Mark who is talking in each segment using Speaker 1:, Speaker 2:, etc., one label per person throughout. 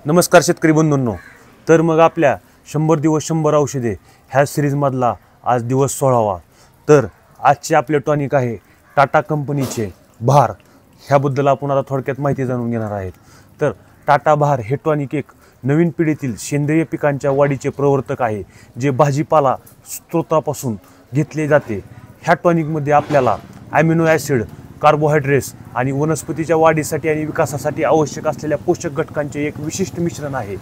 Speaker 1: नमस्कार शेतकरी बंधूंनो। तर मग आपल्या 100 दिवस 100 औषधे ह्या सिरीजमधला आज दिवस 16वा। तर आजचे आपले टॉनिक आहे टाटा कंपनीचे बहार। ह्याबद्दल आपण आता थोडक्यात माहिती जाणून घेणार आहेत। तर टाटा बहार हे टॉनिक एक नवीन पिढीतील सेंद्रिय पिकांच्या वाढीचे प्रवर्तक आहे, जे भाजीपाला स्त्रोतापासून घेतले जाते। ह्या टॉनिकमध्ये आपल्याला ॲमिनो ॲसिड, कार्बोहायड्रेट्स आणि वनस्पतीच्या वाढीसाठी आणि विकासासाठी आवश्यक असलेल्या पोषक घटकांचे एक विशिष्ट मिश्रण आहे।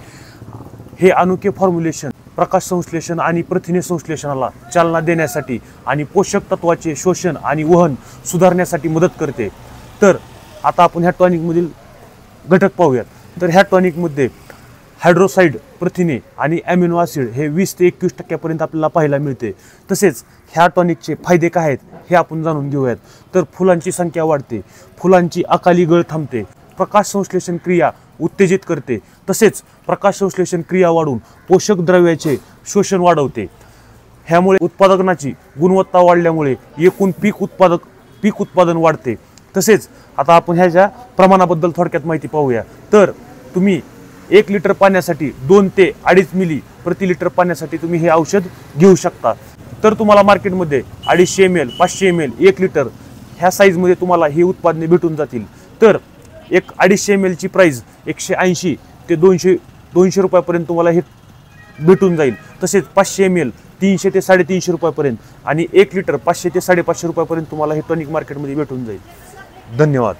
Speaker 1: हे अनोखे फॉर्म्युलेशन प्रकाश संश्लेषण आणि प्रथिने संश्लेषणाला चालना देण्यासाठी आणि पोषक तत्वाचे शोषण आणि वहन सुधारण्यासाठी मदत करते। तर आता आपण ह्या टॉनिकमधील घटक पाहूयात। तर ह्या टॉनिकमध्ये हायड्रोसाइड प्रथिने आणि ॲमिनो ॲसिड हे 20 ते 21% आपल्याला पाहायला मिळते। तसेच ह्या टॉनिकचे फायदे काय आहेत हे आपण जाणून घेऊयात। तर फुलांची संख्या वाढते, फुलांची अकाली गळ थांबते, प्रकाश संश्लेषण क्रिया उत्तेजित करते, तसेच प्रकाश संश्लेषण क्रिया वाढून पोषक द्रव्याचे शोषण वाढवते। ह्यामुळे उत्पादनाची गुणवत्ता वाढल्यामुळे एकूण पीक उत्पादन वाढते। तसेच आता आपण ह्याच्या प्रमाणाबद्दल थोडक्यात माहिती पाहूया। तर तुम्ही 1 लिटर पाण्यासाठी 2 ते 2.5 मिली प्रति लिटर पाण्यासाठी तुम्ही हे औषध घेऊ शकता। तर तुम्हाला मार्केटमध्ये 250 ml, 500 ml, 1 लिटर ह्या साईजमध्ये तुम्हाला ही उत्पादने भेटून जातील। तर एक 250 ml ची प्राइस 180 ते 200 रुपयापर्यंत तुम्हाला हे भेटून जाईल। तसेच 500 ml 300 ते 350 रुपयापर्यंत आणि 1 लिटर 500 ते 550 रुपयापर्यंत तुम्हाला हे टॉनिक मार्केटमध्ये भेटून जाईल। धन्यवाद।